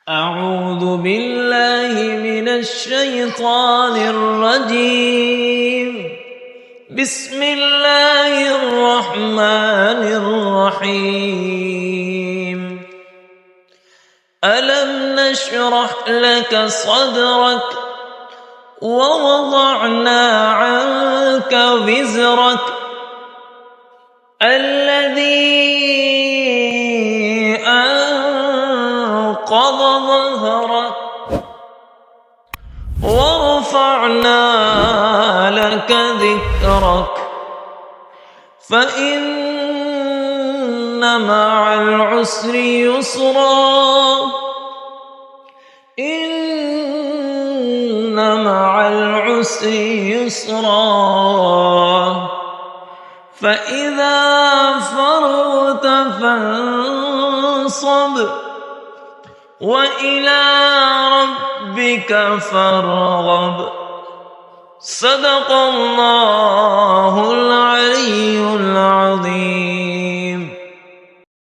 أعوذ بالله من الشيطان الرجيم. بسم الله الرحمن الرحيم. ألم نشرح لك صدرك ووضعنا عنك وزرك الذي أنقض ظهرك ورفعنا لك ذكرك فإن مع العسر يسرا إن مع العسر يسرا فإذا فرغت فانصب وإلى ربك فارغب. صدق الله العظيم.